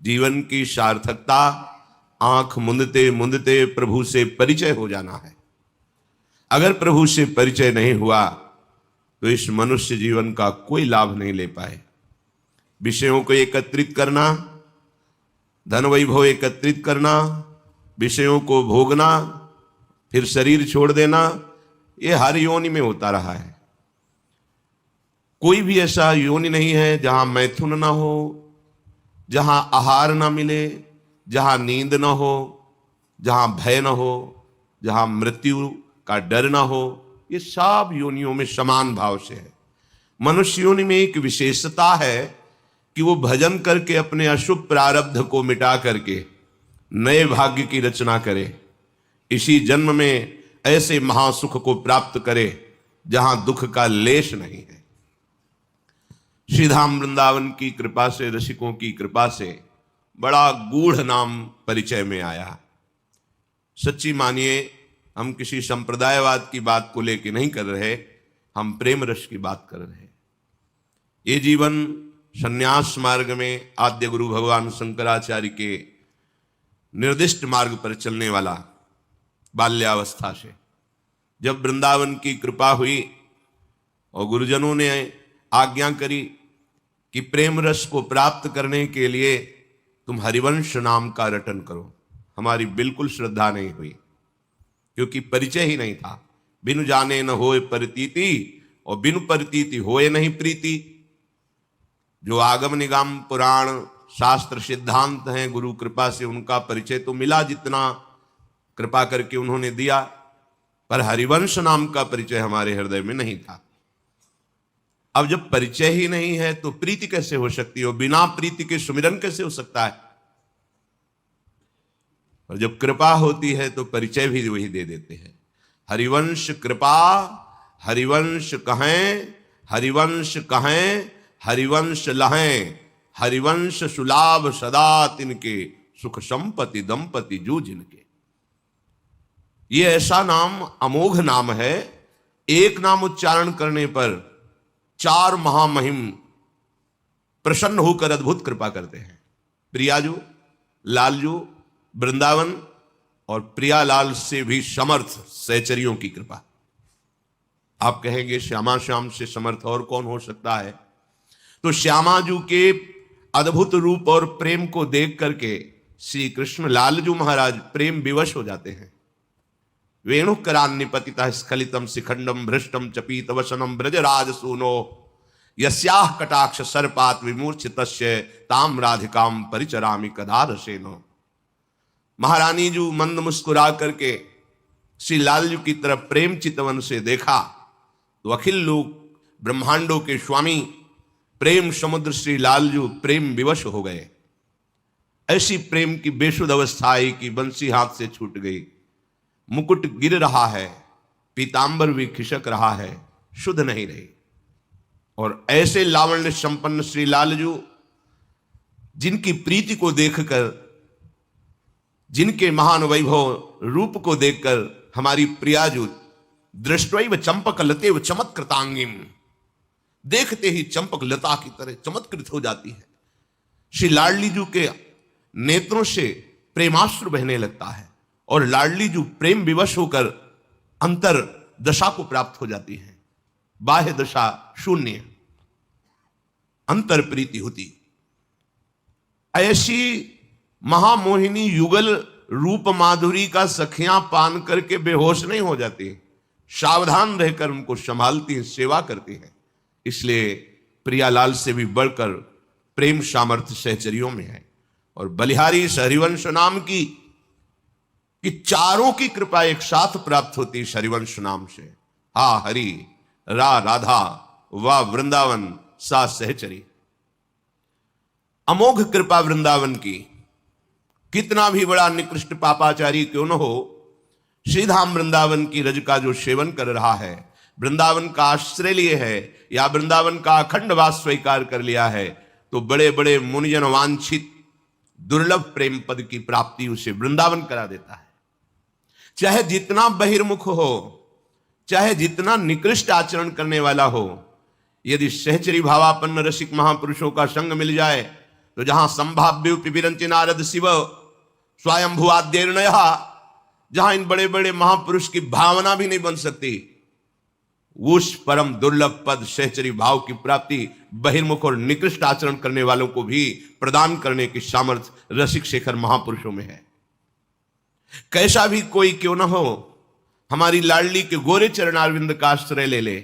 जीवन की सार्थकता आंख मूंदते मूंदते प्रभु से परिचय हो जाना है। अगर प्रभु से परिचय नहीं हुआ तो इस मनुष्य जीवन का कोई लाभ नहीं ले पाए। विषयों को एकत्रित करना, धन वैभव एकत्रित करना, विषयों को भोगना, फिर शरीर छोड़ देना, ये हर योनि में होता रहा है। कोई भी ऐसा योनि नहीं है जहां मैथुन ना हो, जहां आहार ना मिले, जहां नींद ना हो, जहां भय ना हो, जहां मृत्यु का डर ना हो। ये सब योनियों में समान भाव से है। मनुष्य योनि में एक विशेषता है कि वो भजन करके अपने अशुभ प्रारब्ध को मिटा करके नए भाग्य की रचना करे, इसी जन्म में ऐसे महासुख को प्राप्त करे जहां दुख का लेश नहीं है। श्रीधाम वृंदावन की कृपा से, रसिकों की कृपा से बड़ा गूढ़ नाम परिचय में आया। सच्ची मानिए, हम किसी संप्रदायवाद की बात को लेकर नहीं कर रहे, हम प्रेम रस की बात कर रहे हैं। ये जीवन संन्यास मार्ग में आद्य गुरु भगवान शंकराचार्य के निर्दिष्ट मार्ग पर चलने वाला, बाल्यावस्था से जब वृंदावन की कृपा हुई और गुरुजनों ने आज्ञा करी कि प्रेम रस को प्राप्त करने के लिए तुम हरिवंश नाम का रटन करो, हमारी बिल्कुल श्रद्धा नहीं हुई, क्योंकि परिचय ही नहीं था। बिनु जाने न होए प्रतीति और बिनु प्रतीति होए नहीं प्रीति। जो आगम निगम पुराण शास्त्र सिद्धांत हैं, गुरु कृपा से उनका परिचय तो मिला जितना कृपा करके उन्होंने दिया, पर हरिवंश नाम का परिचय हमारे हृदय में नहीं था। अब जब परिचय ही नहीं है तो प्रीति कैसे हो सकती है? बिना प्रीति के सुमिरन कैसे हो सकता है? और जब कृपा होती है तो परिचय भी वही दे देते हैं। हरिवंश कृपा, हरिवंश कहें, हरिवंश कहें, हरिवंश लहें, हरिवंश सुलाभ सदा तिनके, सुख संपत्ति दंपति जू जिनके। ये ऐसा नाम अमोघ नाम है, एक नाम उच्चारण करने पर 4 महामहिम प्रसन्न होकर अद्भुत कृपा करते हैं। प्रियाजू, लालजू, वृंदावन और प्रियालाल से भी समर्थ सहचरियों की कृपा। आप कहेंगे श्यामा श्याम से समर्थ और कौन हो सकता है? तो श्यामाजू के अद्भुत रूप और प्रेम को देख करके श्री कृष्ण लालजू महाराज प्रेम विवश हो जाते हैं। वेणुकरान्निपतितः स्खलितम शिखंडम भ्रष्टम चपीत वसनम ब्रजराज सूनो यस्याह कटाक्ष सर्पात विमूर्छितस्य ताम राधिकाम परिचरामि कदारसेनो। महारानी जी मंद मुस्कुरा करके श्री लालजू की तरफ प्रेम चितवन से देखा तो अखिल लोक ब्रह्मांडों के स्वामी प्रेम समुद्र श्री लालजू प्रेम विवश हो गए। ऐसी प्रेम की बेसुध अवस्था आई कि बंसी हाथ से छूट गई, मुकुट गिर रहा है, पीतांबर भी खिसक रहा है, शुद्ध नहीं रही। और ऐसे लावण्य संपन्न श्री लालजू, जिनकी प्रीति को देखकर, जिनके महान वैभव रूप को देखकर हमारी प्रियाजू दृष्टैव चंपक लतेव चमत्कृतांगिम, देखते ही चंपक लता की तरह चमत्कृत हो जाती है। श्री लाडलीजू के नेत्रों से प्रेमाश्रु बहने लगता है और लाडलीजू प्रेम विवश होकर अंतर दशा को प्राप्त हो जाती है। बाह्य दशा शून्य, अंतर प्रीति होती। ऐसी महामोहिनी युगल रूप माधुरी का सखियां पान करके बेहोश नहीं हो जाती, सावधान रहकर उनको संभालती हैं, सेवा करती हैं। इसलिए प्रियालाल से भी बढ़कर प्रेम सामर्थ्य सहचरियों में है। और बलिहारी इस हरिवंश नाम की कि चारों की कृपा एक साथ प्राप्त होती है हरिवंश नाम से। हा हरि, रा राधा, वाह वृंदावन, सा सहचरी। अमोघ कृपा वृंदावन की। कितना भी बड़ा निकृष्ट पापाचारी क्यों न हो, श्रीधाम वृंदावन की रज का जो सेवन कर रहा है, वृंदावन का आश्रय लिए है या वृंदावन का अखंड वास स्वीकार कर लिया है, तो बड़े बड़े मुनिजन वांछित दुर्लभ प्रेम पद की प्राप्ति उसे वृंदावन करा देता है। चाहे जितना बहिर्मुख हो, चाहे जितना निकृष्ट आचरण करने वाला हो, यदि सहचरी भावापन्न रसिक महापुरुषों का संग मिल जाए तो जहां संभाव्य विरंच नारद शिव स्वयंभुआद्यर्णय, जहां इन बड़े बड़े महापुरुष की भावना भी नहीं बन सकती, उस परम दुर्लभ पद सहचरी भाव की प्राप्ति बहिर्मुख और निकृष्ट आचरण करने वालों को भी प्रदान करने की सामर्थ्य रसिक शेखर महापुरुषों में है। कैसा भी कोई क्यों न हो, हमारी लाडली के गोरे चरणारविंद का आश्रय ले ले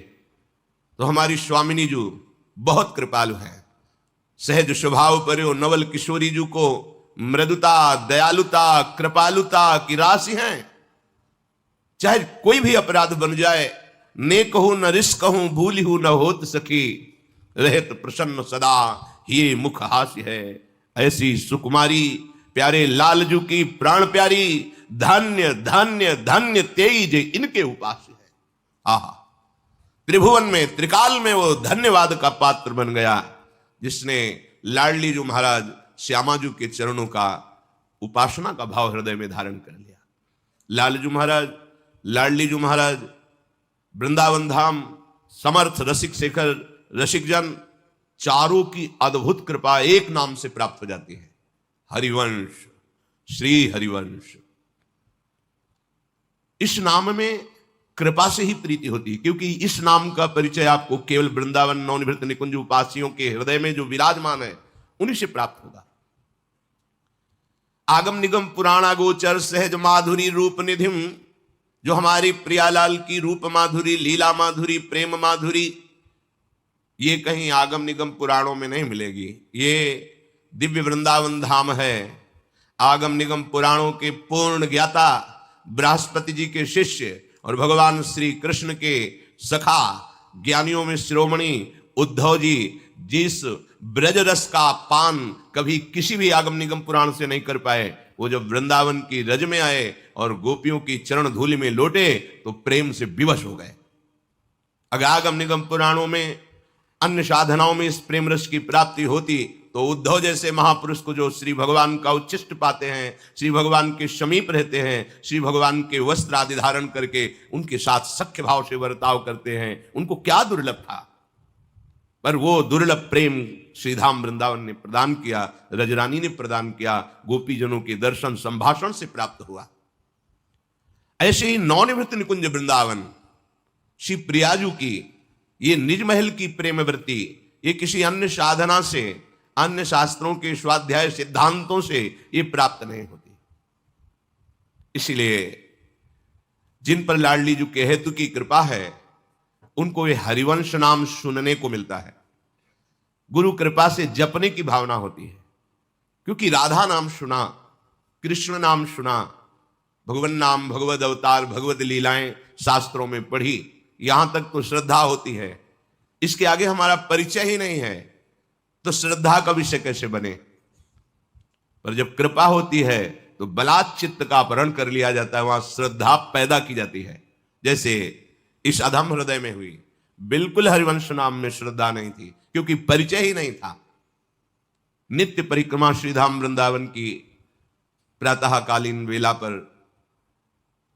तो हमारी स्वामिनी जी बहुत कृपालु है। सहज स्वभाव पर नवल किशोरी जी को मृदुता, दयालुता, कृपालुता की राशि है। चाहे कोई भी अपराध बन जाए, ने कहूं न रिस कहूं भूली हूं न होत सखी, रहत प्रसन्न सदा ये मुख हास्य है। ऐसी सुकुमारी प्यारे लालजू की प्राण प्यारी, धन्य धन्य धन्य तेज इनके उपास्य है। आहा, त्रिभुवन में त्रिकाल में वो धन्यवाद का पात्र बन गया जिसने लाडली जी महाराज श्यामा जी के चरणों का उपासना का भाव हृदय में धारण कर लिया। लालजू महाराज, लाडली जी महाराज, वृंदावन धाम, समर्थ रसिक शेखर रसिक जन, चारों की अद्भुत कृपा एक नाम से प्राप्त हो जाती है, हरिवंश, श्री हरिवंश। इस नाम में कृपा से ही प्रीति होती है, क्योंकि इस नाम का परिचय आपको केवल वृंदावन नवनिवृत्त निकुंज उपासियों के हृदय में जो विराजमान है उन्हीं से प्राप्त होगा। आगम निगम पुराणा गोचर सहज माधुरी रूप निधिम, जो हमारी प्रियालाल की रूप माधुरी, लीला माधुरी, प्रेम माधुरी, ये कहीं आगम निगम पुराणों में नहीं मिलेगी। ये दिव्य वृंदावन धाम है। आगम निगम पुराणों के पूर्ण ज्ञाता बृहस्पति जी के शिष्य और भगवान श्री कृष्ण के सखा ज्ञानियों में शिरोमणि उद्धव जी जिस ब्रज रस का पान कभी किसी भी आगम निगम पुराण से नहीं कर पाए, वो जब वृंदावन की रज में आए और गोपियों की चरण धूलि में लौटे तो प्रेम से विवश हो गए। अगर आगम निगम पुराणों में अन्य साधनाओं में इस प्रेम रस की प्राप्ति होती तो उद्धव जैसे महापुरुष को जो श्री भगवान का उच्चिष्ट पाते हैं, श्री भगवान के समीप रहते हैं, श्री भगवान के वस्त्र आदि धारण करके उनके साथ सख्य भाव से बर्ताव करते हैं, उनको क्या दुर्लभ था। पर वो दुर्लभ प्रेम श्रीधाम वृंदावन ने प्रदान किया, रजरानी ने प्रदान किया, गोपीजनों के दर्शन संभाषण से प्राप्त हुआ। ऐसे ही नवनिवृत्त निकुंज वृंदावन श्री प्रियाजू की ये निज महल की प्रेम वृत्ति, ये किसी अन्य साधना से, अन्य शास्त्रों के स्वाध्याय सिद्धांतों से ये प्राप्त नहीं होती। इसलिए जिन पर लाडली जी के हेतु की कृपा है उनको ये हरिवंश नाम सुनने को मिलता है, गुरु कृपा से जपने की भावना होती है। क्योंकि राधा नाम सुना, कृष्ण नाम सुना, भगवान नाम, भगवद अवतार, भगवद लीलाएं शास्त्रों में पढ़ी, यहां तक तो श्रद्धा होती है। इसके आगे हमारा परिचय ही नहीं है तो श्रद्धा का विषय कैसे बने। पर जब कृपा होती है तो बलात् चित्त का अपहरण कर लिया जाता है, वहां श्रद्धा पैदा की जाती है। जैसे इस अधम हृदय में हुई, बिल्कुल हरिवंश नाम में श्रद्धा नहीं थी क्योंकि परिचय ही नहीं था। नित्य परिक्रमा श्रीधाम वृंदावन की प्रातःकालीन वेला पर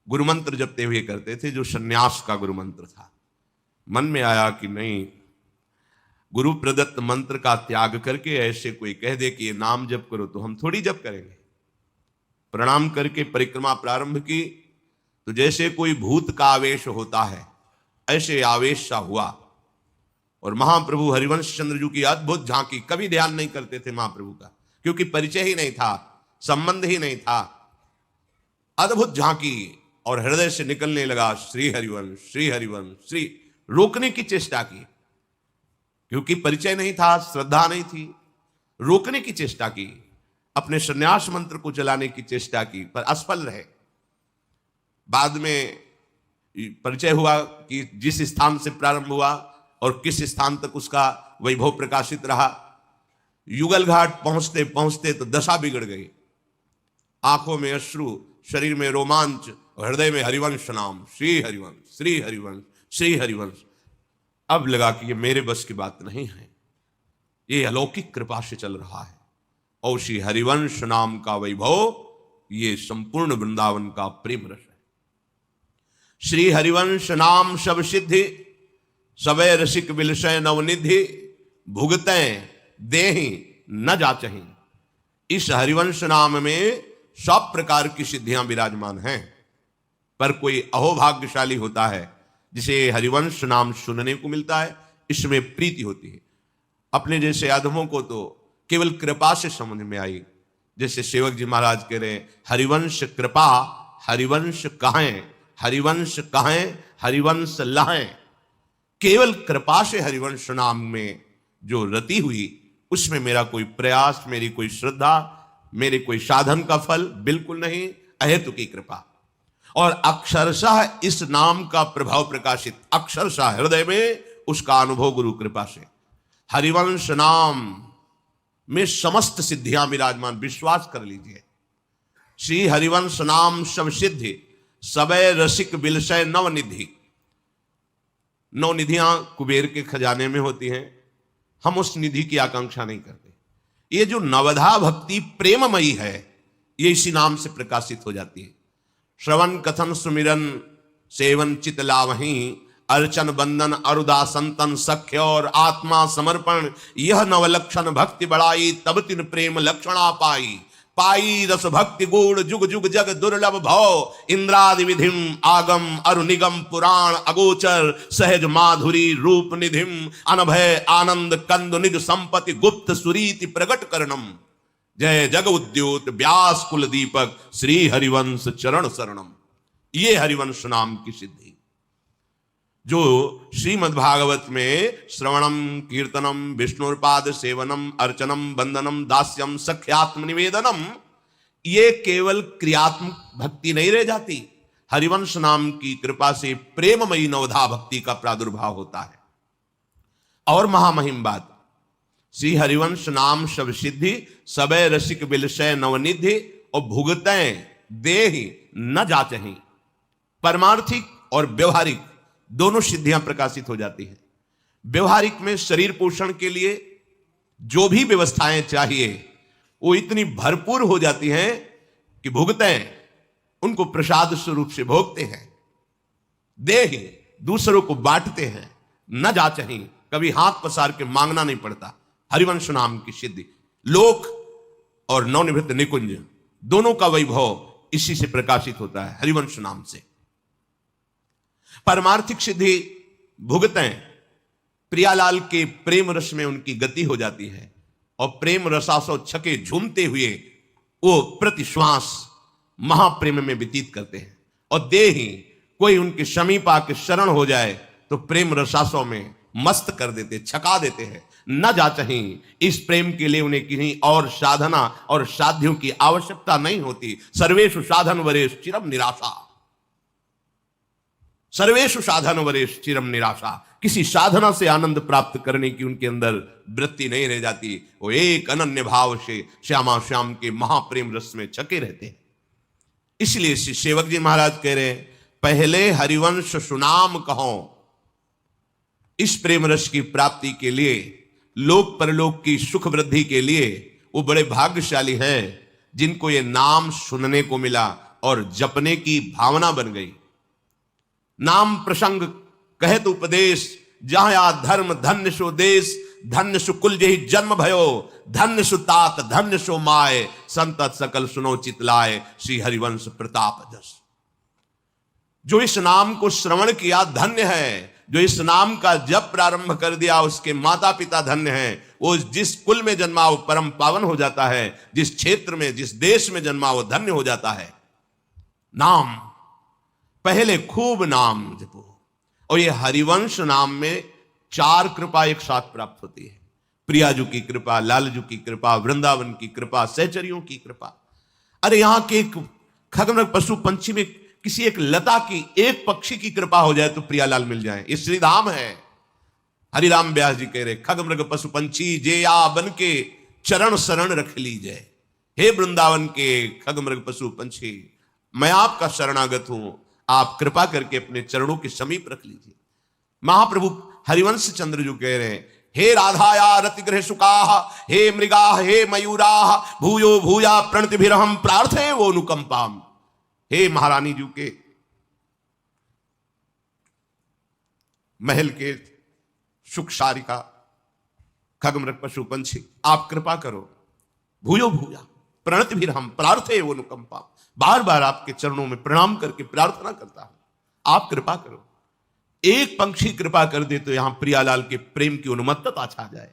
गुरुमंत्र जपते हुए करते थे, जो सन्यास का गुरुमंत्र था। मन में आया कि नहीं, गुरु प्रदत्त मंत्र का त्याग करके ऐसे कोई कह दे कि ये नाम जप करो तो हम थोड़ी जप करेंगे। प्रणाम करके परिक्रमा प्रारंभ की तो जैसे कोई भूत का आवेश होता है ऐसे आवेश सा हुआ और महाप्रभु हरिवंश चंद्र जी की अद्भुत झांकी। कभी ध्यान नहीं करते थे महाप्रभु का क्योंकि परिचय ही नहीं था, संबंध ही नहीं था। अद्भुत झांकी और हृदय से निकलने लगा श्री हरिवंश, श्री हरिवंश, श्री। रोकने की चेष्टा की क्योंकि परिचय नहीं था, श्रद्धा नहीं थी। रोकने की चेष्टा की, अपने संन्यास मंत्र को चलाने की चेष्टा की, पर असफल रहे। बाद में परिचय हुआ कि जिस स्थान से प्रारंभ हुआ और किस स्थान तक उसका वैभव प्रकाशित रहा। युगल घाट पहुंचते पहुंचते तो दशा बिगड़ गई। आंखों में अश्रु, शरीर में रोमांच, हृदय में हरिवंश नाम, श्री हरिवंश, श्री हरिवंश, श्री हरिवंश। अब लगा कि ये मेरे बस की बात नहीं है, ये अलौकिक कृपा से चल रहा है। और श्री हरिवंश नाम का वैभव ये संपूर्ण वृंदावन का प्रेम रस है। श्री हरिवंश नाम सब सिद्धि, सबे रसिक विलसय नवनिधि, भुगतै देहि न जाचहीं। इस हरिवंश नाम में सब प्रकार की सिद्धियां विराजमान हैं, पर कोई अहोभाग्यशाली होता है जिसे हरिवंश नाम सुनने को मिलता है, इसमें प्रीति होती है। अपने जैसे आदमों को तो केवल कृपा से समझ में आई। जैसे सेवक जी महाराज कह रहे हैं, हरिवंश कृपा हरिवंश कहें, हरिवंश कहें हरिवंश लहें। केवल कृपा से हरिवंश नाम में जो रति हुई, उसमें मेरा कोई प्रयास, मेरी कोई श्रद्धा, मेरे कोई साधन का फल बिल्कुल नहीं, अहेतु की कृपा। और अक्षरशः इस नाम का प्रभाव प्रकाशित, अक्षरशः हृदय में उसका अनुभव गुरु कृपा से। हरिवंश नाम में समस्त सिद्धियां विराजमान, विश्वास कर लीजिए। श्री हरिवंश नाम सब सिद्धि, सबे रसिक बिलसय नवनिधि। नवनिधियां कुबेर के खजाने में होती हैं, हम उस निधि की आकांक्षा नहीं करते। ये जो नवधा भक्ति प्रेममयी है, ये इसी नाम से प्रकाशित हो जाती है। श्रवण कथन सुमिरन सेवन चित लावहीं, अर्चन बंदन अरुदासंतन सख्य और आत्मा समर्पण, यह नवलक्षण भक्ति बढ़ाई, तब तिन प्रेम लक्षणा पाई। पाई रस भक्ति गुण जुग जुग जग दुर्लभ भव, इंद्रादि विधिम आगम अरु निगम पुराण अगोचर, सहज माधुरी रूप निधिम, अनभय आनंद कंद निज संपत्ति गुप्त सुरीति प्रगट करणम। जय जग उद्योत व्यास कुल दीपक, श्री हरिवंश चरण शरणम। ये हरिवंश नाम की सिद्धि जो श्रीमद् भागवत में श्रवणम कीर्तनम विष्णुपाद सेवनम अर्चनम वंदनम दास्यम सख्यात्म निवेदनम, ये केवल क्रियात्मक भक्ति नहीं रह जाती। हरिवंश नाम की कृपा से प्रेममयी नवधा भक्ति का प्रादुर्भाव होता है। और महामहिम बात, श्री हरिवंश नाम सब सिद्धि, सबे रसिक बिलसय नवनिधि, और भुगतें देहि न जाचहीं। परमार्थिक और व्यवहारिक दोनों सिद्धियां प्रकाशित हो जाती हैं। व्यवहारिक में शरीर पोषण के लिए जो भी व्यवस्थाएं चाहिए वो इतनी भरपूर हो जाती हैं कि भुगतें उनको प्रसाद स्वरूप से भोगते हैं। देहि दूसरों को बांटते हैं, न जाचहीं कभी हाथ पसार के मांगना नहीं पड़ता। हरिवंश नाम की सिद्धि, लोक और नवनिवृत्त निकुंज दोनों का वैभव इसी से प्रकाशित होता है, हरिवंश नाम से। परमार्थिक सिद्धि भुगतें प्रियालाल के प्रेम रस में उनकी गति हो जाती है, और प्रेम रसासो छके झूमते हुए वो प्रति श्वास महाप्रेम में व्यतीत करते हैं। और देहि कोई उनके समीप आके शरण हो जाए तो प्रेम रसासों में मस्त कर देते, छका देते हैं। न जाचहीं, इस प्रेम के लिए उन्हें किसी और साधना और साध्यों की आवश्यकता नहीं होती। सर्वेषु साधन वरेश चिरम निराशा, सर्वेषु साधन वरेश चिरम निराशा। किसी साधना से आनंद प्राप्त करने की उनके अंदर वृत्ति नहीं रह जाती। वो एक अनन्य भाव से श्यामा श्याम के महाप्रेम रस में छके रहते हैं। इसलिए श्री सेवक जी महाराज कह रहे हैं, पहले हरिवंश सुनाम कहो। इस प्रेम रस की प्राप्ति के लिए, लोक परलोक की सुख वृद्धि के लिए वो बड़े भाग्यशाली हैं जिनको ये नाम सुनने को मिला और जपने की भावना बन गई। नाम प्रसंग कहत उपदेश, जहां या धर्म धन्य सो देश, धन्य सु कुल जही जन्म भयो, धन्य सु तात धन्य सो माय, संतत सकल सुनो चितलाय, श्री हरिवंश प्रताप जस। जो इस नाम को श्रवण किया धन्य है, जो इस नाम का जप प्रारंभ कर दिया उसके माता पिता धन्य हैं। वो जिस कुल में जन्मा वो परम पावन हो जाता है, जिस क्षेत्र में जिस देश में जन्मा वो धन्य हो जाता है। नाम पहले खूब नाम जपो। और ये हरिवंश नाम में 4 कृपा एक साथ प्राप्त होती है। प्रियाजू की कृपा, लालजू की कृपा, वृंदावन की कृपा, सहचरियों की कृपा। अरे यहां के एक खगमृग पशु पंछी में किसी एक लता की, एक पक्षी की कृपा हो जाए तो प्रियालाल मिल जाए। ये श्रीधाम है। हरिराम व्यास जी कह रहे, खगमृग पशु पंछी जे आ बन के चरण शरण रख लीजिए। हे वृंदावन के खगमृग पशु पंछी, मैं आपका शरणागत हूं, आप कृपा करके अपने चरणों के समीप रख लीजिए। महाप्रभु हरिवंश चंद्र जो कह रहे हैं, हे राधाया रतिग्रह सुकाह, हे मृगा हे मयूरा, भूयो भूया प्रणतिभिरहम प्रार्थे वो अनुकंपाम। हे महारानी जी के महल के सुख सारिका, खगमृग पशु पंछी, आप कृपा करो, भूयो भूया प्रणत भी हम प्रार्थे वो अनुकंपा, बार बार आपके चरणों में प्रणाम करके प्रार्थना करता हूं, आप कृपा करो। एक पंक्षी कृपा कर दे तो यहां प्रियालाल के प्रेम की उन्मत्तता छा जाए,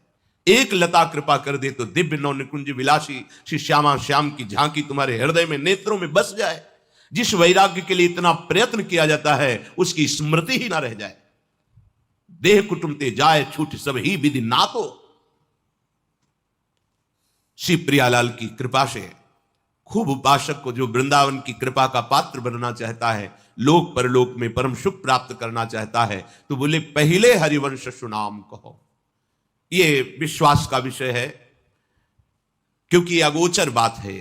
एक लता कृपा कर दे तो दिव्य नौ निकुंज विलासी श्री श्यामा श्याम की झांकी तुम्हारे हृदय में नेत्रों में बस जाए। जिस वैराग्य के लिए इतना प्रयत्न किया जाता है उसकी स्मृति ही ना रह जाए। देह कुटुंबते जाए छूट सब ही विधि नातो। श्री प्रियालाल की कृपा से खूब उपासक को जो वृंदावन की कृपा का पात्र बनना चाहता है, लोक परलोक में परम सुख प्राप्त करना चाहता है, तो बोले पहले हरिवंश सुनाम कहो। ये विश्वास का विषय है, क्योंकि अगोचर बात है,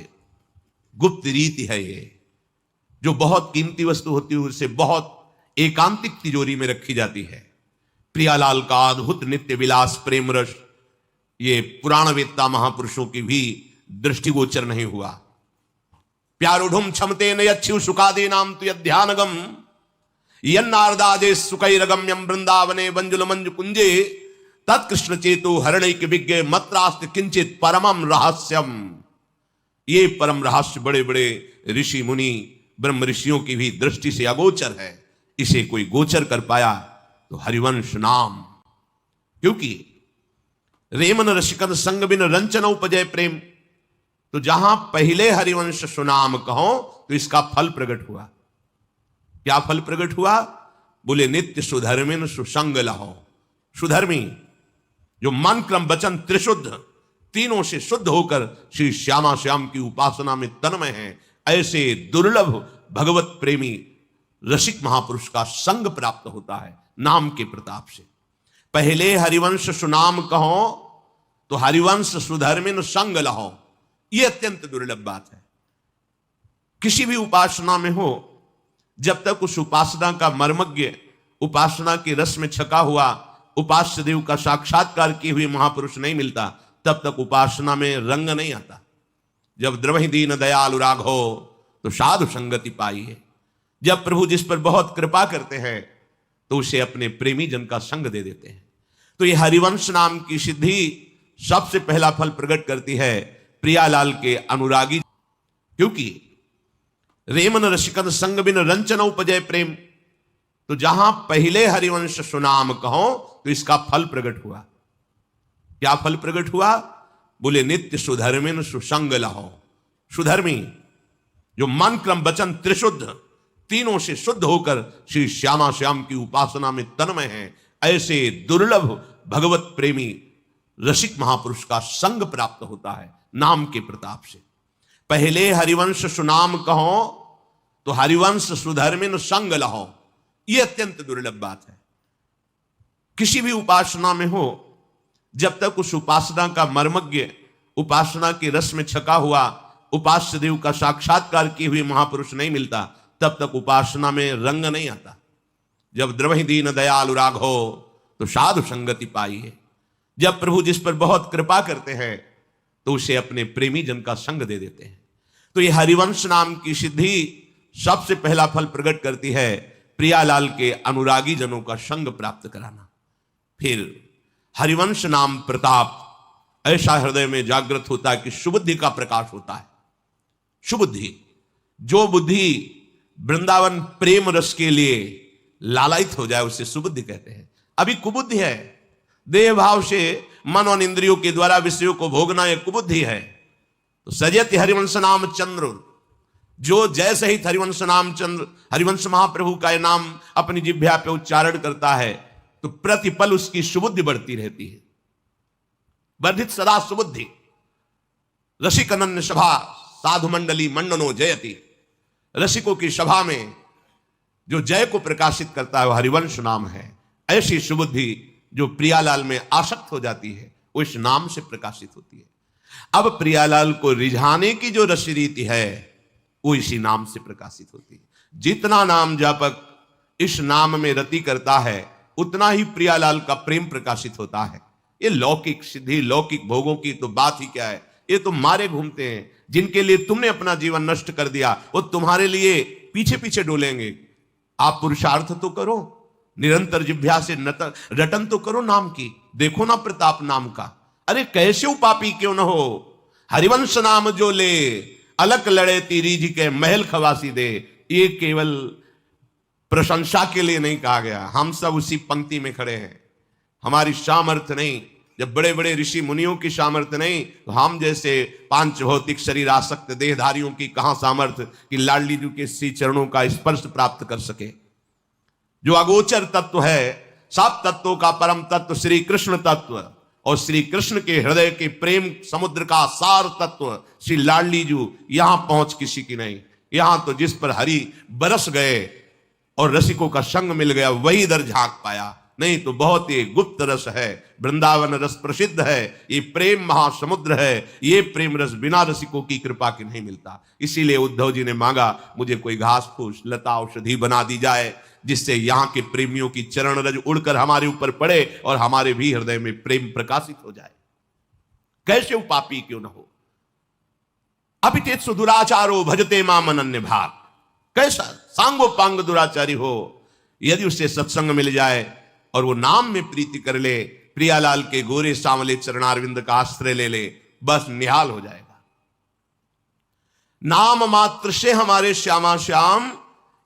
गुप्त रीति है। ये जो बहुत कीमती वस्तु होती है उसे बहुत एकांतिक तिजोरी में रखी जाती है। प्रियालाल का अद्भुत नित्य विलास प्रेम रस ये पुराण वेत्ता महापुरुषों की भी दृष्टिगोचर नहीं हुआ। प्यारुढ़ुम क्षमते नयच्छिव सुखादे नाम तु यध्यानगम यन्नारदाजे सुखैरगम्यम वृंदावने वंजुल मंजु कुंजे तत्कृष्ण चेतो हरणैक विज्ञ मत्रास्त किंचित परमम रहस्यम। ये परम रहस्य बड़े बड़े ऋषि मुनि ब्रह्म ऋषियों की भी दृष्टि से अगोचर है। इसे कोई गोचर कर पाया तो हरिवंश नाम। क्योंकि रेमन रसिकन संग बिन रंचन उपजय प्रेम, तो जहां पहले हरिवंश सुनाम कहो तो इसका फल प्रकट हुआ। क्या फल प्रकट हुआ? बोले नित्य सुधर्मिन सुसंग लहो। सुधर्मी जो मन क्रम वचन त्रिशुद्ध तीनों से शुद्ध होकर श्री श्यामा श्याम की उपासना में तन्मय है, ऐसे दुर्लभ भगवत प्रेमी रसिक महापुरुष का संग प्राप्त होता है नाम के प्रताप से। पहले हरिवंश सुनाम कहो तो हरिवंश सुधर्मिन संग लहो। यह अत्यंत दुर्लभ बात है। किसी भी उपासना में हो, जब तक उस उपासना का मर्मज्ञ, उपासना के रस में छका हुआ उपास्य देव का साक्षात्कार किए हुए महापुरुष नहीं मिलता, तब तक उपासना में रंग नहीं आता। जब द्रवहि दीन दयालु राघो तो साधु संगति पाई है। जब प्रभु जिस पर बहुत कृपा करते हैं तो उसे अपने प्रेमी जन का संग दे देते हैं। तो यह हरिवंश नाम की सिद्धि सबसे पहला फल प्रकट करती है प्रियालाल के अनुरागी। क्योंकि रेमन रसिकन संग बिन रंचन उपजय प्रेम, तो जहां पहले हरिवंश सुनाम कहो तो इसका फल प्रकट हुआ। क्या फल प्रकट हुआ? बोले नित्य सुधर्मिन सुसंग लहो। सुधर्मी जो मन क्रम वचन त्रिशुद्ध तीनों से शुद्ध होकर श्री श्यामा श्याम की उपासना में तन्मय है, ऐसे दुर्लभ भगवत प्रेमी रसिक महापुरुष का संग प्राप्त होता है नाम के प्रताप से। पहले हरिवंश सुनाम कहो तो हरिवंश सुधर्मिन संग लहो। यह अत्यंत दुर्लभ बात है। किसी भी उपासना में हो, जब तक उस उपासना का मर्मज्ञ, उपासना के रस में छका हुआ उपास्य देव का साक्षात्कार किए हुए महापुरुष नहीं मिलता, तब तक उपासना में रंग नहीं आता। जब द्रवहि दीन दयालु राघो तो साधु संगति पाई है। जब प्रभु जिस पर बहुत कृपा करते हैं तो उसे अपने प्रेमी जन का संग दे देते हैं। तो यह हरिवंश नाम की सिद्धि सबसे पहला फल प्रकट करती है प्रियालाल के अनुरागी जनों का संग प्राप्त कराना। फिर हरिवंश नाम प्रताप ऐसा हृदय में जागृत होता है कि सुबुद्धि का प्रकाश होता है। सुबुद्धि, जो बुद्धि वृंदावन प्रेम रस के लिए लालायित हो जाए उसे सुबुद्धि कहते हैं। अभी कुबुद्धि है, देह भाव से मन और इंद्रियों के द्वारा विषयों को भोगना यह कुबुद्धि है। तो सजत हरिवंश नाम चंद्र, जो जैसे ही हरिवंश नाम चंद्र, हरिवंश महाप्रभु का यह नाम अपनी जिह्वा पे उच्चारण करता है तो प्रतिपल उसकी सुबुद्धि बढ़ती रहती है। वर्धित सदा सुबुद्धि। रसिक अनन्य सभा साधु मंडली मंडनो जयति। रसिकों की सभा में जो जय को प्रकाशित करता है वह हरिवंश नाम है। ऐसी सुबुद्धि जो प्रियालाल में आसक्त हो जाती है वो इस नाम से प्रकाशित होती है। अब प्रियालाल को रिझाने की जो रस रीति है वो इसी नाम से प्रकाशित होती है। जितना नाम जापक इस नाम में रति करता है उतना ही प्रियालाल का प्रेम प्रकाशित होता है। ये लौकिक सिद्धि, लौकिक भोगों की तो बात ही क्या है, ये तो मारे घूमते हैं। जिनके लिए तुमने अपना जीवन नष्ट कर दिया वो तुम्हारे लिए पीछे पीछे डोलेंगे। आप पुरुषार्थ तो करो, निरंतर जिह्वा से रटन तो करो नाम की। देखो ना प्रताप नाम का, अरे कैसे पापी क्यों न हो, हरिवंश नाम जो ले, अलक लड़े तीरी जी के महल खवासी दे। ये केवल प्रशंसा के लिए नहीं कहा गया, हम सब उसी पंक्ति में खड़े हैं। हमारी सामर्थ्य नहीं, जब बड़े बड़े ऋषि मुनियों की सामर्थ्य नहीं, तो हम जैसे पांच भौतिक शरीर आसक्त देहधारियों की कहां सामर्थ्य कि लाडली जी के श्री चरणों का स्पर्श प्राप्त कर सके। जो अगोचर तत्व है, सब तत्वों का परम तत्व श्री कृष्ण तत्व, और श्री कृष्ण के हृदय के प्रेम समुद्र का सार तत्व श्री लाडली जू, यहां पहुंच किसी की नहीं। यहां तो जिस पर हरि बरस गए और रसिकों का संग मिल गया वही इधर झांक पाया, नहीं तो बहुत ही गुप्त रस है। वृंदावन रस प्रसिद्ध है, ये प्रेम महासमुद्र है। ये प्रेम रस बिना रसिकों की कृपा के नहीं मिलता। इसीलिए उद्धव जी ने मांगा, मुझे कोई घास फूस लता औषधि बना दी जाए, जिससे यहाँ के प्रेमियों की चरण रज उड़कर हमारे ऊपर पड़े और हमारे भी हृदय में प्रेम प्रकाशित हो जाए। कैसे पापी क्यों न हो, अपितेत सुदुराचारो भजते माम अनन्य भाग। कैसा सांगो पांग दुराचारी हो, यदि उससे सत्संग मिल जाए और वो नाम में प्रीति कर ले, प्रियालाल के गोरे सांवले चरणारविंद का आश्रय ले ले, बस निहाल हो जाएगा। नाम मात्र से हमारे श्यामा श्याम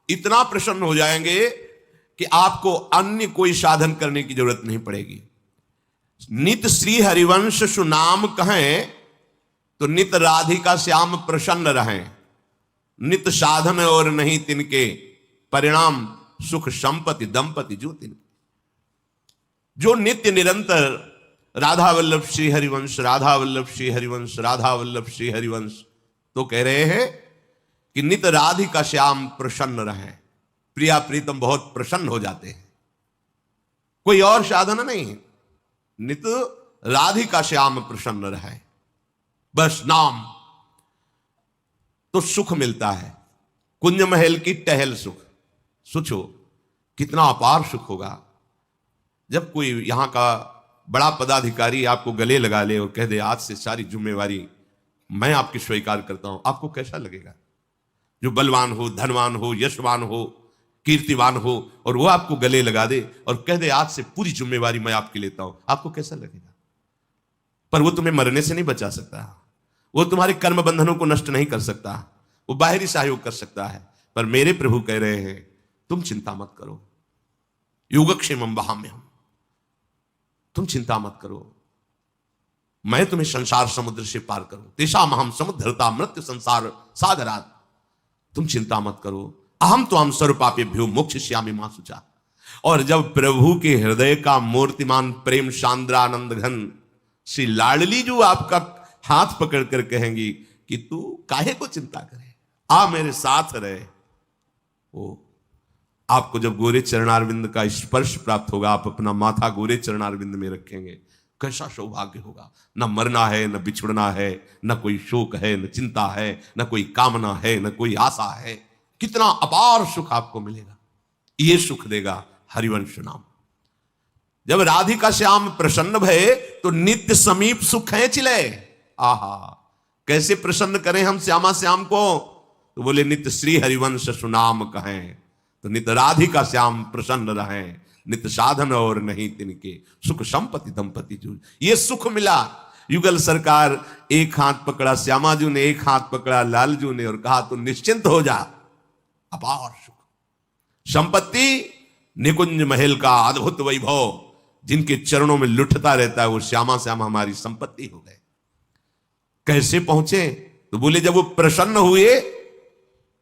इतना प्रसन्न हो जाएंगे कि आपको अन्य कोई साधन करने की जरूरत नहीं पड़ेगी। नित श्री हरिवंश सुनाम कहें तो नित राधिका श्याम प्रसन्न रहें। नित साधन और नहीं तिनके, परिणाम सुख संपत्ति दंपति जो तिनके। जो नित्य निरंतर राधा वल्लभ श्री हरिवंश, राधा वल्लभ श्री हरिवंश, राधा वल्लभ श्री हरिवंश, तो कह रहे हैं कि नित राधिका श्याम प्रसन्न रहे। प्रिया प्रीतम बहुत प्रसन्न हो जाते हैं, कोई और साधन नहीं, नित राधिका श्याम प्रसन्न रहे, बस नाम तो सुख मिलता है। कुंज महल की टहल सुख, सोचो कितना अपार सुख होगा जब कोई यहां का बड़ा पदाधिकारी आपको गले लगा ले और कह दे आज से सारी जिम्मेवारी मैं आपकी स्वीकार करता हूं। आपको कैसा लगेगा? जो बलवान हो, धनवान हो, यशवान हो, कीर्तिवान हो, और वो आपको गले लगा दे और कह दे आज से पूरी जिम्मेवारी मैं आपकी लेता हूं, आपको कैसा लगेगा? पर वो तुम्हें मरने से नहीं बचा सकता, वो तुम्हारे कर्म बंधनों को नष्ट नहीं कर सकता, वो बाहरी सहयोग कर सकता है। पर मेरे प्रभु कह रहे हैं तुम चिंता मत करो, योगक्षेमम वहाम्यहम्, तुम चिंता मत करो, मैं तुम्हें संसार समुद्र से पार करूं। तेषाम अहम् समुद्धरता मृत्यु संसार सागरात्, तुम चिंता मत करो, अहम तो हम सर्वपापेभ्यो मोक्षयिष्यामि मा शुचा। और जब प्रभु के हृदय का मूर्तिमान प्रेम सांद्रानंद घन श्री लाडली जो आपका हाथ पकड़ कर कहेंगी कि तू काहे को चिंता करे, आ मेरे साथ रहे, वो आपको जब गोरे चरणारविंद का स्पर्श प्राप्त होगा, आप अपना माथा गोरे चरणारविंद में रखेंगे, कैसा सौभाग्य होगा। न मरना है, न बिछुड़ना है, न कोई शोक है, न चिंता है, न कोई कामना है, न कोई आशा है। कितना अपार सुख आपको मिलेगा, ये सुख देगा हरिवंश नाम। जब राधिका श्याम प्रसन्न भये तो नित्य समीप सुख है चिले। आहा, कैसे प्रसन्न करें हम श्यामा श्याम को? तो बोले नित्य श्री हरिवंश सुनाम कहें तो नित्य राधिका श्याम प्रसन्न रहें, नित्य साधन और नहीं तिनके, सुख संपत्ति दंपति जो। ये सुख मिला। युगल सरकार एक हाथ पकड़ा श्यामाजू ने, एक हाथ पकड़ा लालजू ने और कहा तो निश्चिंत हो जा, अपार सुख संपत्ति, निकुंज महल का अद्भुत वैभव जिनके चरणों में लुटता रहता है, वो श्यामा श्याम हमारी संपत्ति हो गए। कैसे पहुंचे? तो बोले जब वो प्रसन्न हुए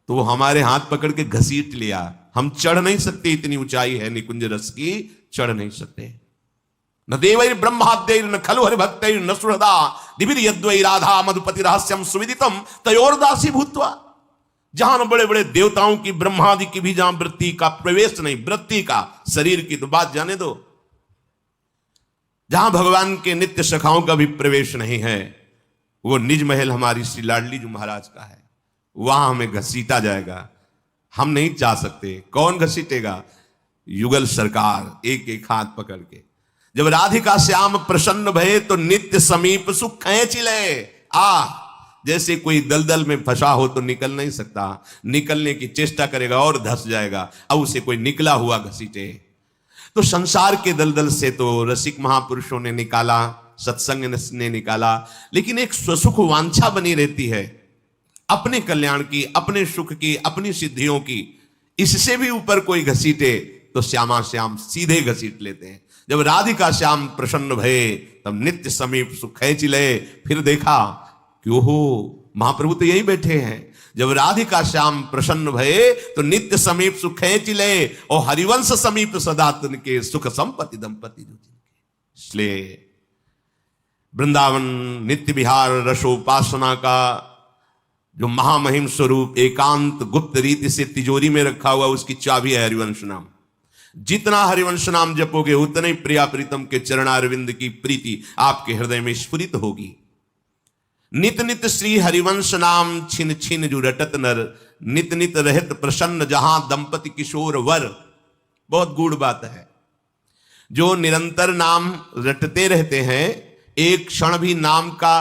तो वो हमारे हाथ पकड़ के घसीट लिया। हम चढ़ नहीं सकते, इतनी ऊंचाई है निकुंज रस की, चढ़ नहीं सकते। न देवैर ब्रह्माद्यैर न खलु हरिभक्तैर न सुहृदा दिविर यद्वै राधा मधुपति रहस्यम सुविदितम तयोर्दासी भूत्वा। जहां बड़े बड़े देवताओं की, ब्रह्मादि की भी जहां वृत्ति का प्रवेश नहीं, वृत्ति का, शरीर की तो बात जाने दो, जहां भगवान के नित्य सखाओं का भी प्रवेश नहीं है, वो निज महल हमारी श्री लाडली जो महाराज का है, वहां हमें घसीटा जाएगा। हम नहीं जा सकते। कौन घसीटेगा? युगल सरकार एक एक हाथ पकड़ के। जब राधिका श्याम प्रसन्न भये तो नित्य समीप सुख खींचिले। जैसे कोई दलदल में फंसा हो तो निकल नहीं सकता, निकलने की चेष्टा करेगा और धंस जाएगा, अब उसे कोई निकला हुआ घसीटे। तो संसार के दलदल से तो रसिक महापुरुषों ने निकाला, सत्संग ने निकाला, लेकिन एक स्वसुख वांछा बनी रहती है, अपने कल्याण की, अपने सुख की, अपनी सिद्धियों की। इससे भी ऊपर कोई घसीटे तो श्यामा श्याम सीधे घसीट लेते हैं। जब राधिका श्याम प्रसन्न भये तब नित्य समीप सुख खींच ले। फिर देखा कि ओहो महाप्रभु तो यही बैठे हैं। जब राधिका श्याम प्रसन्न भये तो नित्य समीप सुख खींच ले, और हरिवंश समीप सदा तिनके सुख संपत्ति दंपति जो जिनके। इसलिए वृंदावन नित्य विहार रसोपासना का जो महामहिम स्वरूप एकांत गुप्त रीति से तिजोरी में रखा हुआ, उसकी चाबी है हरिवंश नाम। जितना हरिवंश नाम जपोगे उतने प्रिया प्रीतम के चरणारविंद की प्रीति आपके हृदय में स्फुरित होगी। नित नित श्री हरिवंश नाम छिन छिन जो रटत नर, नित नित रहत प्रसन्न जहां दंपति किशोर वर। बहुत गूढ़ बात है। जो निरंतर नाम रटते रहते हैं, एक क्षण भी नाम का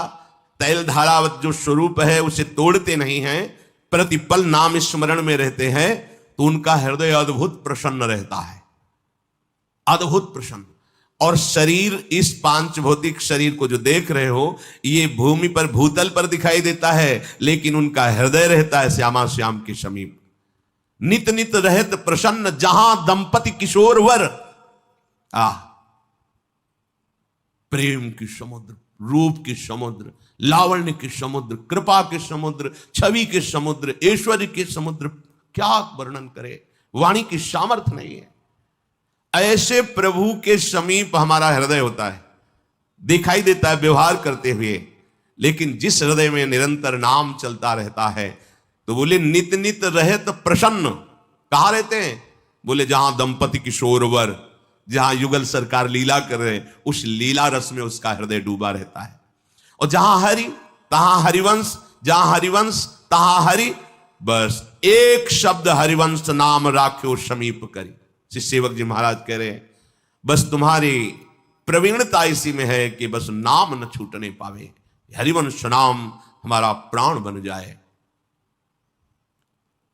तैल धारावत जो स्वरूप है उसे तोड़ते नहीं हैं, प्रतिपल नाम स्मरण में रहते हैं, तो उनका हृदय अद्भुत प्रसन्न रहता है, अद्भुत प्रसन्न। और शरीर, इस पांच भौतिक शरीर को जो देख रहे हो, ये भूमि पर भूतल पर दिखाई देता है, लेकिन उनका हृदय रहता है श्यामा श्याम के समीप। नित नित रहत प्रसन्न जहां दंपति किशोर वर। प्रेम की समुद्र, रूप की समुद्र, लावण्य के समुद्र, कृपा के समुद्र, छवि के समुद्र, ऐश्वर्य के समुद्र, क्या वर्णन करे, वाणी की सामर्थ्य नहीं है। ऐसे प्रभु के समीप हमारा हृदय होता है, दिखाई देता है व्यवहार करते हुए। लेकिन जिस हृदय में निरंतर नाम चलता रहता है, तो बोले नित नित रहत प्रसन्न। कहां रहते हैं? बोले जहां दंपति किशोर वर, जहां युगल सरकार लीला कर रहे, उस लीला रस में उसका हृदय डूबा रहता है। और जहां हरि तहां हरिवंश, जहां हरिवंश तहां हरि। बस एक शब्द हरिवंश नाम राख्यो समीप करी। श्री सेवक जी महाराज कह रहे हैं, बस तुम्हारी प्रवीणता इसी में है कि बस नाम न छूटने पावे, हरिवंश नाम हमारा प्राण बन जाए।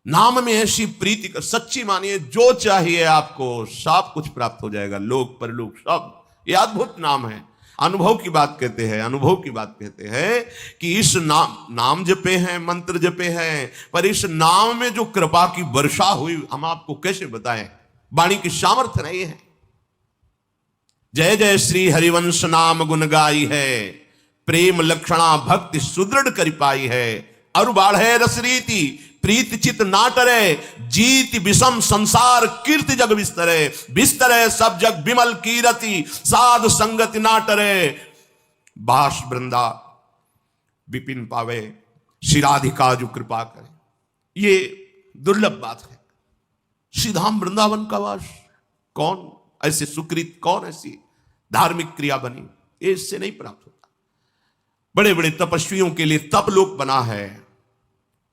नाम में ऐसी प्रीति कर, सच्ची मानिए, जो चाहिए आपको सब कुछ प्राप्त हो जाएगा, लोक परलोक सब। ये अद्भुत नाम है। अनुभव की बात कहते हैं, अनुभव की बात कहते हैं कि इस नाम जपे हैं, मंत्र जपे हैं, पर इस नाम में जो कृपा की वर्षा हुई, हम आपको कैसे बताएं, वाणी की सामर्थ्य नहीं है। जय जय श्री हरिवंश नाम गुण गाई है, प्रेम लक्षणा भक्ति सुदृढ़ कर पाई है। अरु बाढ़े रस रीति प्रीत चित ना टरे, जीत विषम संसार कीर्ति जग बिस्तरे। बिस्तरे सब जग विमल कीरति, साधु संगति ना टरे। बास वृंदा विपिन पावे, शिराधिका जो कृपा करे। ये दुर्लभ बात है। श्रीधाम वृंदावन का वास, कौन ऐसे सुकृत, कौन ऐसी धार्मिक क्रिया बनी, ये इससे नहीं प्राप्त होता। बड़े बड़े तपस्वियों के लिए तप लोक बना है,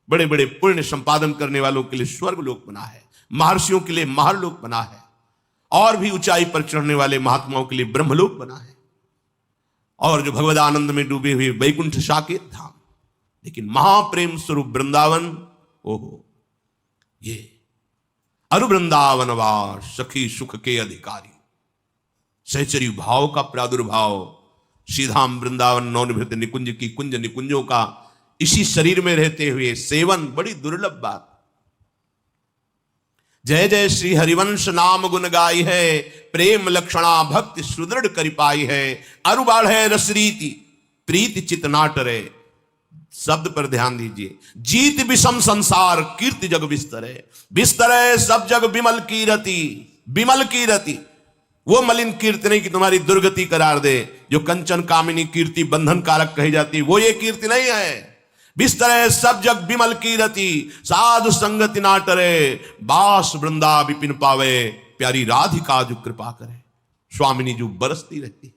बड़े बड़े पुण्य संपादन करने वालों के लिए स्वर्ग लोक बना है, महर्षियों के लिए महालोक बना है, और भी ऊंचाई पर चढ़ने वाले महात्माओं के लिए ब्रह्मलोक बना है, और जो भगवद आनंद में डूबे हुए वैकुंठ साकेत धाम। लेकिन महाप्रेम स्वरूप वृंदावन, ओहो, ये अरु वृंदावन वास सखी सुख के अधिकारी। सहचरी भाव का प्रादुर्भाव, श्रीधाम वृंदावन नवनिभृत निकुंज की कुंज निकुंजों का इसी शरीर में रहते हुए सेवन, बड़ी दुर्लभ बात। जय जय श्री हरिवंश नाम गुण गाई है, प्रेम लक्षणा भक्ति सुदृढ़ कर पाई है। अरु बाढ़े रस रीति प्रीति चित ना टरे। शब्द पर ध्यान दीजिए। जीत विषम संसार कीर्ति जग बिस्तरे। बिस्तरे सब जग विमल कीरति, विमल कीरति। वो मलिन कीर्ति नहीं कि तुम्हारी दुर्गति करार दे, जो कंचन कामिनी कीर्ति बंधन कारक कही जाती, वो ये कीर्ति नहीं है। बिस्तरे सब जग विमल कीरति, साधु संगति ना टरे। बास वृंदा विपिन पावे, प्यारी राधिका जो कृपा करे। स्वामिनी जो बरसती रहती है,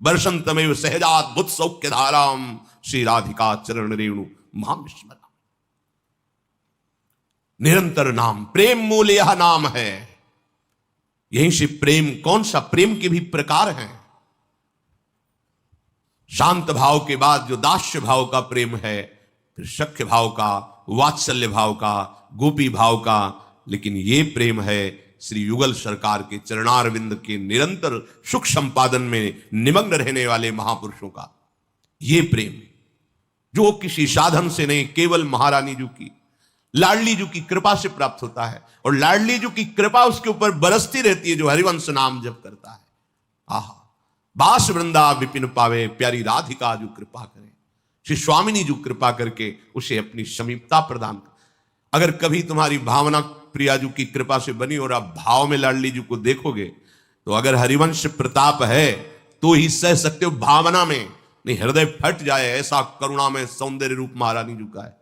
बरसन तमेव सहजाद्भुत सौख्य धाराम, श्री राधिका चरण रेणु महाम स्मरण। निरंतर नाम, प्रेम मूल यह नाम है। यहीं से प्रेम, कौन सा प्रेम के भी प्रकार हैं। शांत भाव के बाद जो दास्य भाव का प्रेम है, फिर सख्य भाव का, वात्सल्य भाव का, गोपी भाव का। लेकिन ये प्रेम है श्री युगल सरकार के चरणारविंद के निरंतर सुख संपादन में निमग्न रहने वाले महापुरुषों का ये प्रेम, जो किसी साधन से नहीं, केवल महारानी जी की, लाडली जी की कृपा से प्राप्त होता है। और लाडली जी की कृपा उसके ऊपर बरसती रहती है जो हरिवंश नाम जप करता है। आहा, बास वृंदा विपिन पावे, प्यारी राधिका जो कृपा करे, श्री स्वामिनी जो कृपा करके उसे अपनी समीपता प्रदान कर। अगर कभी तुम्हारी भावना प्रिया जी की कृपा से बनी और आप भाव में लाडली जी को देखोगे, तो अगर हरिवंश प्रताप है तो ही सह सकते हो, भावना में नहीं हृदय फट जाए, ऐसा करुणा में सौंदर्य रूप महारानी जी का है।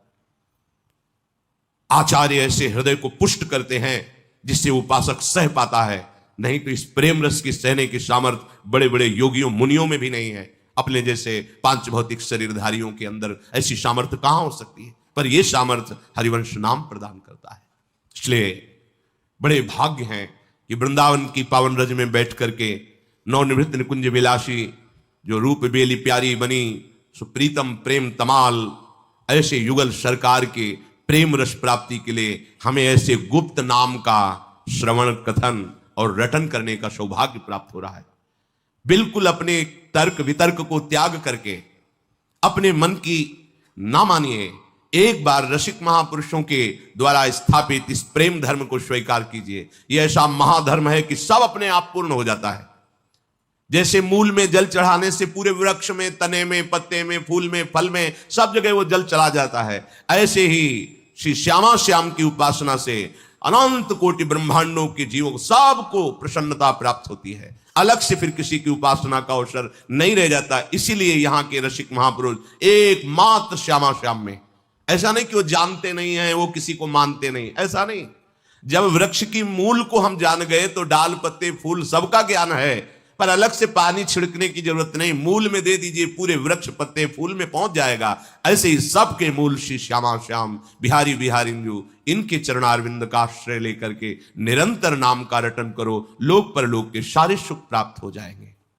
आचार्य ऐसे हृदय को पुष्ट करते हैं जिससे उपासक सह पाता है, नहीं तो इस प्रेम रस की सहने की सामर्थ्य बड़े बड़े योगियों मुनियों में भी नहीं है। अपने जैसे पांच भौतिक शरीरधारियों के अंदर ऐसी सामर्थ्य कहां हो सकती है, पर यह सामर्थ्य हरिवंश नाम प्रदान करता है। इसलिए बड़े भाग्य हैं कि वृंदावन की पावन रज में बैठ करके नवनिवृत्त निकुंज विलासी जो रूप बेली प्यारी बनी सुप्रीतम प्रेम तमाल, ऐसे युगल सरकार के प्रेम रस प्राप्ति के लिए हमें ऐसे गुप्त नाम का श्रवण कथन और रटन करने का सौभाग्य प्राप्त हो रहा है। बिल्कुल अपने तर्क वितर्क को त्याग करके अपने मन की ना मानिए, एक बार रसिक महापुरुषों के द्वारा स्थापित इस प्रेम धर्म को स्वीकार कीजिए। यह ऐसा महाधर्म है कि सब अपने आप पूर्ण हो जाता है। जैसे मूल में जल चढ़ाने से पूरे वृक्ष में, तने में, पत्ते में, फूल में, फल में, सब जगह वो जल चला जाता है, ऐसे ही श्री श्यामा श्याम की उपासना से अनंत कोटि ब्रह्मांडों के जीवों को सबको प्रसन्नता प्राप्त होती है। अलग से फिर किसी की उपासना का अवसर नहीं रह जाता। इसीलिए यहाँ के रसिक महापुरुष एकमात्र श्यामा श्याम में, ऐसा नहीं कि वो जानते नहीं है, वो किसी को मानते नहीं, ऐसा नहीं। जब वृक्ष की मूल को हम जान गए तो डाल पत्ते फूल सबका ज्ञान है, पर अलग से पानी छिड़कने की जरूरत नहीं, मूल में दे दीजिए, पूरे वृक्ष पत्ते फूल में पहुंच जाएगा। ऐसे ही सबके मूल श्री श्यामा श्याम बिहारी बिहारिंदु, इनके चरणारविंद का आश्रय लेकर के निरंतर नाम का रटन करो, लोक परलोक के सारे सुख प्राप्त हो जाएंगे।